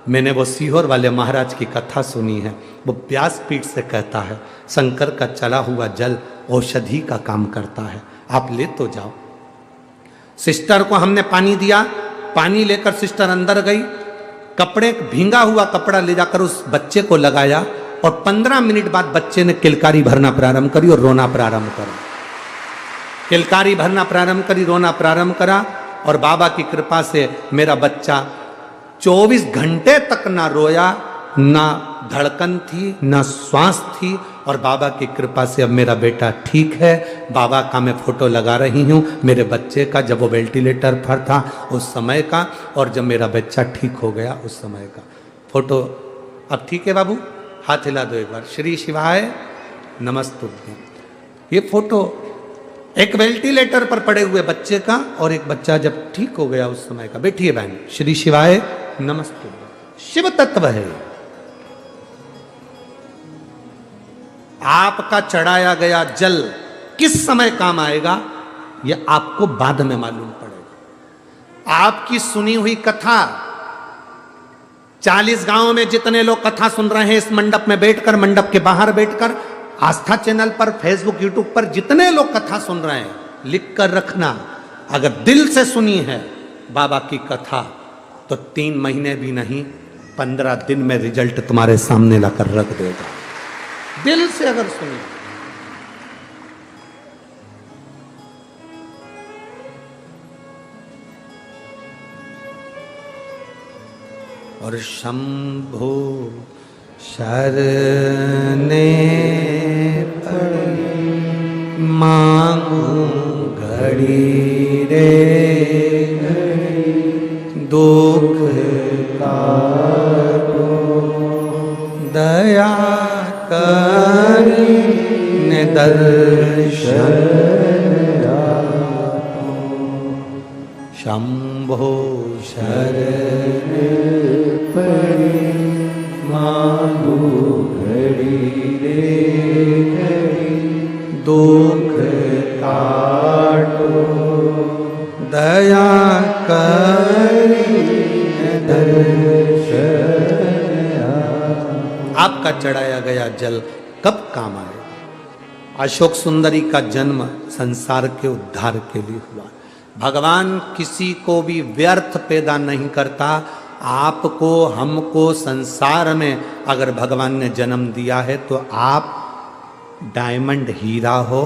मैंने वो सीहोर वाले महाराज की कथा सुनी है, वो व्यासपीठ से कहता है शंकर का चला हुआ जल औषधि का काम करता है, आप ले तो जाओ। सिस्टर को हमने पानी दिया, पानी लेकर सिस्टर अंदर गई, कपड़े भींगा हुआ कपड़ा ले जाकर उस बच्चे को लगाया, और 15 मिनट बाद बच्चे ने किलकारी भरना प्रारंभ करी और रोना प्रारंभ करा। किलकारी भरना प्रारंभ करी, रोना प्रारंभ करा, और बाबा की कृपा से मेरा बच्चा 24 घंटे तक ना रोया, ना धड़कन थी, ना श्वास थी, और बाबा की कृपा से अब मेरा बेटा ठीक है। बाबा का मैं फोटो लगा रही हूँ मेरे बच्चे का, जब वो वेंटिलेटर पर था उस समय का, और जब मेरा बच्चा ठीक हो गया उस समय का फोटो। अब ठीक है बाबू, हाथ हिला दो एक बार। श्री शिवाय नमस्तुभ्यं। ये फोटो एक वेंटिलेटर पर पड़े हुए बच्चे का, और एक बच्चा जब ठीक हो गया उस समय का। बैठिए बहन। श्री शिवाय नमस्तुभ्यं। शिव तत्व है। आपका चढ़ाया गया जल किस समय काम आएगा यह आपको बाद में मालूम पड़ेगा। आपकी सुनी हुई कथा 40 गांवों में जितने लोग कथा सुन रहे हैं इस मंडप में बैठकर, मंडप के बाहर बैठकर, आस्था चैनल पर, फेसबुक, यूट्यूब पर जितने लोग कथा सुन रहे हैं, लिख कर रखना, अगर दिल से सुनी है बाबा की कथा तो 3 महीने भी नहीं 15 दिन में रिजल्ट तुम्हारे सामने लाकर रख देगा। दिल से अगर सुनी। और शंभो शरणे पड़े मांगू घड़ी रे दुख काटो दया करी ने दर्शन शंभो शरण पड़े मांगू घड़ी रे घड़ी दुख काटो दया करी दर्शन। आपका चढ़ाया गया जल कब काम आएगा। अशोक सुंदरी का जन्म संसार के उद्धार के लिए हुआ। भगवान किसी को भी व्यर्थ पैदा नहीं करता। आपको, हमको संसार में अगर भगवान ने जन्म दिया है तो आप डायमंड हीरा हो,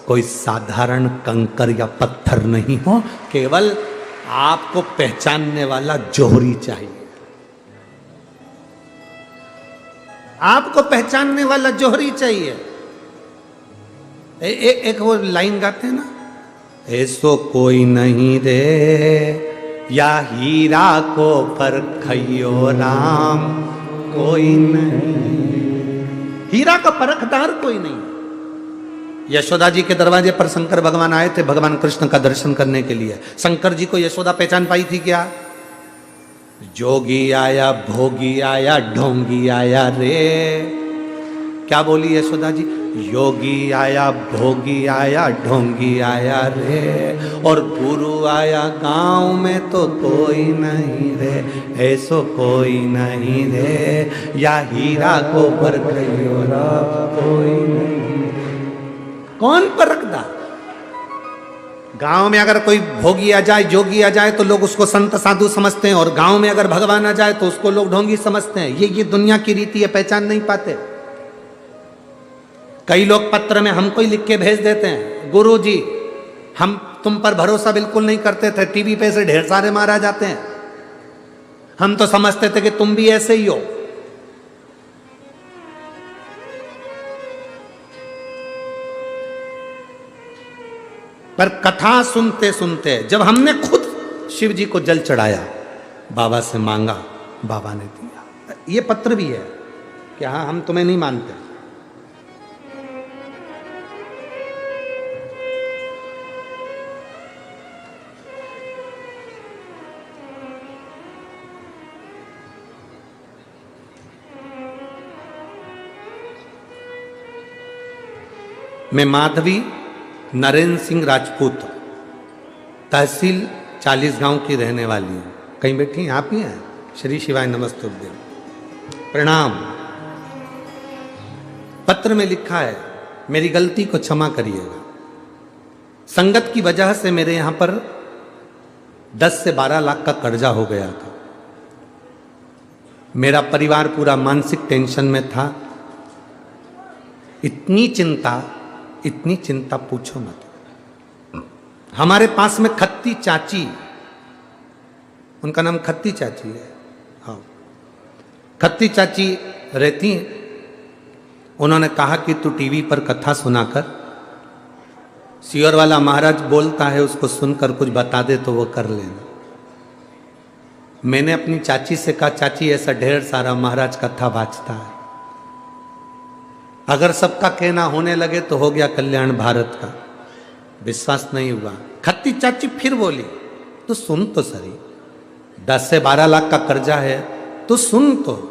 कोई साधारण कंकर या पत्थर नहीं हो। केवल आपको पहचानने वाला जोहरी चाहिए। आपको पहचानने वाला जोहरी चाहिए। एक वो लाइन गाते हैं ना, ऐसो कोई नहीं रे या हीरा को परखियो राम, कोई नहीं, हीरा का परखदार कोई नहीं। यशोदा जी के दरवाजे पर शंकर भगवान आए थे भगवान कृष्ण का दर्शन करने के लिए। शंकर जी को यशोदा पहचान पाई थी क्या? जोगी आया, भोगी आया, ढोंगी आया रे। क्या बोली यशोदा जी? योगी आया, भोगी आया, ढोंगी आया रे, और गुरु आया गांव में तो कोई नहीं रे, ऐसो कोई नहीं रे, या हीरा को परखियो राम, कोई नहीं। कौन परखदा? गांव में अगर कोई भोगी आ जाए, जोगी आ जाए तो लोग उसको संत साधु समझते हैं, और गांव में अगर भगवान आ जाए तो उसको लोग ढोंगी समझते हैं। ये दुनिया की रीति है, पहचान नहीं पाते। कई लोग पत्र में हमको ही लिख के भेज देते हैं, गुरु जी हम तुम पर भरोसा बिल्कुल नहीं करते थे, टीवी पे से ढेर सारे मारा जाते हैं, हम तो समझते थे कि तुम भी ऐसे ही हो। पर कथा सुनते सुनते जब हमने खुद शिव जी को जल चढ़ाया, बाबा से मांगा, बाबा ने दिया। ये पत्र भी है कि हाँ हम तुम्हें नहीं मानते। मैं माधवी नरेंद्र सिंह राजपूत, तहसील 40 गांव की रहने वाली हूँ। कहीं बैठी हैं आप ही हैं? श्री शिवाय नमस्तुभ्यं, प्रणाम। पत्र में लिखा है, मेरी गलती को क्षमा करिएगा। संगत की वजह से मेरे यहाँ पर 10 से 12 लाख का कर्जा हो गया था। मेरा परिवार पूरा मानसिक टेंशन में था। इतनी चिंता पूछो मत। हमारे पास में खत्ती चाची, उनका नाम खत्ती चाची है, हाँ, खत्ती चाची रहती हैं। उन्होंने कहा कि तू टीवी पर कथा सुनाकर, सियोर वाला महाराज बोलता है उसको सुनकर कुछ बता दे तो वो कर लेना। मैंने अपनी चाची से कहा, चाची ऐसा ढेर सारा महाराज कथा बाजता है, अगर सबका कहना होने लगे तो हो गया कल्याण भारत का। विश्वास नहीं हुआ। खत्ती चाची फिर बोली, तो सुन तो सही, 10 से 12 लाख का कर्जा है तो सुन तो।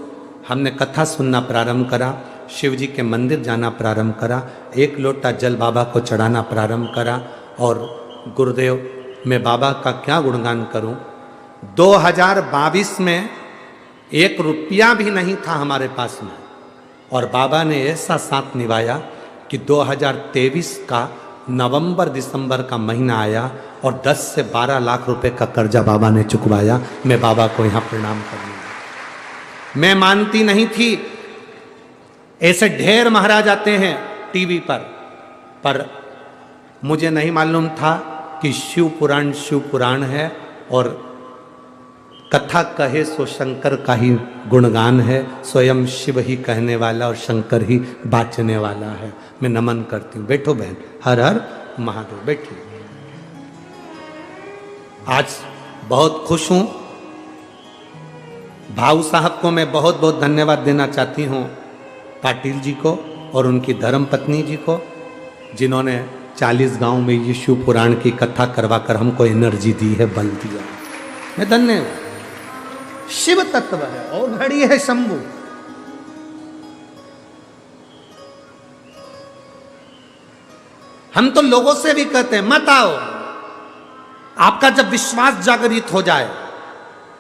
हमने कथा सुनना प्रारंभ करा, शिव जी के मंदिर जाना प्रारंभ करा, 1 लोटा जल बाबा को चढ़ाना प्रारंभ करा। और गुरुदेव, मैं बाबा का क्या गुणगान करूं। 2022 में 1 रुपया भी नहीं था हमारे पास में, और बाबा ने ऐसा साथ निभाया कि 2023 का नवंबर दिसंबर का महीना आया और 10 से 12 लाख रुपए का कर्जा बाबा ने चुकवाया। मैं बाबा को यहाँ प्रणाम करूँगा। मैं मानती नहीं थी, ऐसे ढेर महाराज आते हैं टीवी पर मुझे नहीं मालूम था कि शिव पुराण है और कथा कहे सो शंकर का ही गुणगान है। स्वयं शिव ही कहने वाला और शंकर ही बाचने वाला है। मैं नमन करती हूँ। बैठो बहन, हर हर महादेव, बैठिए। आज बहुत खुश हूं। भाऊ साहब को मैं बहुत बहुत धन्यवाद देना चाहती हूँ, पाटिल जी को और उनकी धर्म पत्नी जी को, जिन्होंने 40 गांव में ये शिव पुराण की कथा करवाकर हमको एनर्जी दी है, बल दिया। मैं धन्य हूं। शिव तत्व है और घड़ी है शंभु। हम तो लोगों से भी कहते हैं मत आओ। आपका जब विश्वास जागृत हो जाए,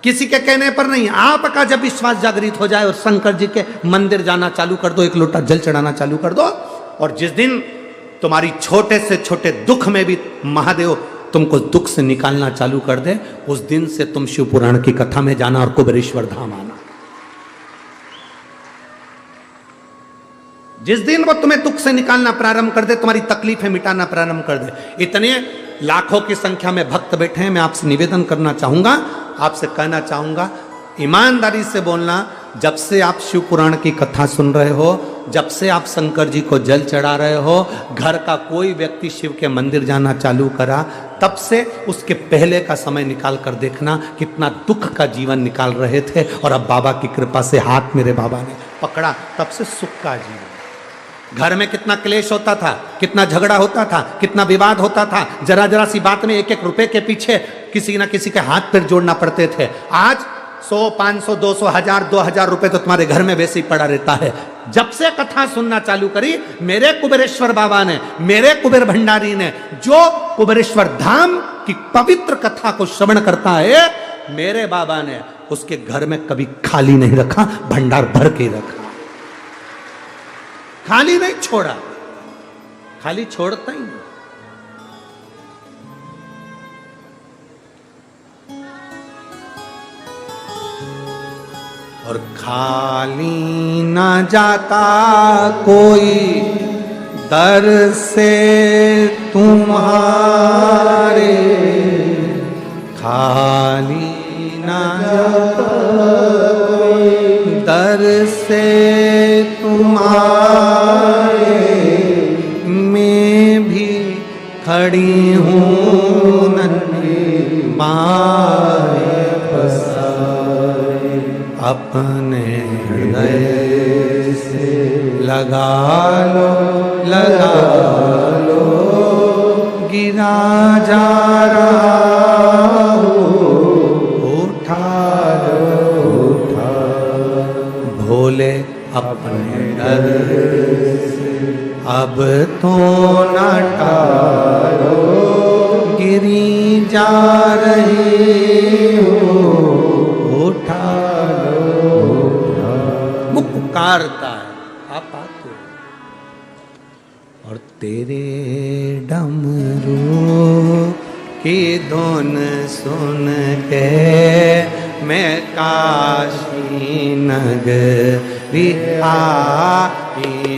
किसी के कहने पर नहीं, आपका जब विश्वास जागृत हो जाए और शंकर जी के मंदिर जाना चालू कर दो, 1 लोटा जल चढ़ाना चालू कर दो, और जिस दिन तुम्हारी छोटे से छोटे दुख में भी महादेव तुमको दुख से निकालना चालू कर दे, उस दिन से तुम शिव पुराण की कथा में जाना और कुबेरेश्वर धाम आना। जिस दिन वो तुम्हें दुख से निकालना प्रारंभ कर दे, तुम्हारी तकलीफें मिटाना प्रारंभ कर दे। इतने लाखों की संख्या में भक्त बैठे हैं। मैं आपसे निवेदन करना चाहूंगा, आपसे कहना चाहूंगा, ईमानदारी से बोलना। जब से आप शिव पुराण की कथा सुन रहे हो, जब से आप शंकर जी को जल चढ़ा रहे हो, घर का कोई व्यक्ति शिव के मंदिर जाना चालू करा, तब से उसके पहले का समय निकाल कर देखना कितना दुख का जीवन निकाल रहे थे, और अब बाबा की कृपा से हाथ मेरे बाबा ने पकड़ा, तब से सुख का जीवन। घर में कितना क्लेश होता था, कितना झगड़ा होता था, कितना विवाद होता था, जरा जरा सी बात में 1-1 रुपए के पीछे किसी ना किसी के हाथ पैर जोड़ना पड़ते थे। आज 100, 500, 200, 1000, 2000 रुपए तो तुम्हारे घर में वैसे ही पड़ा रहता है। जब से कथा सुनना चालू करी, मेरे कुबेरेश्वर बाबा ने, मेरे कुबेर भंडारी ने, जो कुबेरेश्वर धाम की पवित्र कथा को श्रवण करता है, मेरे बाबा ने उसके घर में कभी खाली नहीं रखा, भंडार भर के रखा, खाली नहीं छोड़ा, खाली छोड़ता ही नहीं। और खाली ना जाता कोई दर से तुम्हारे, खाली ना जाता कोई दर से तुम्हारे, मैं भी खड़ी हूँ नन्ही माए पसारे, अपने हृदय से लगा लो, गिरा जा रहा हो, उठा भोले अपने डर से अब तो न टालो, गिरी जा रही हो, उठा लो। वो पुकारता है, आप आते हो। और तेरे डमरू की धुन सुन के मैं काशी नगरी आई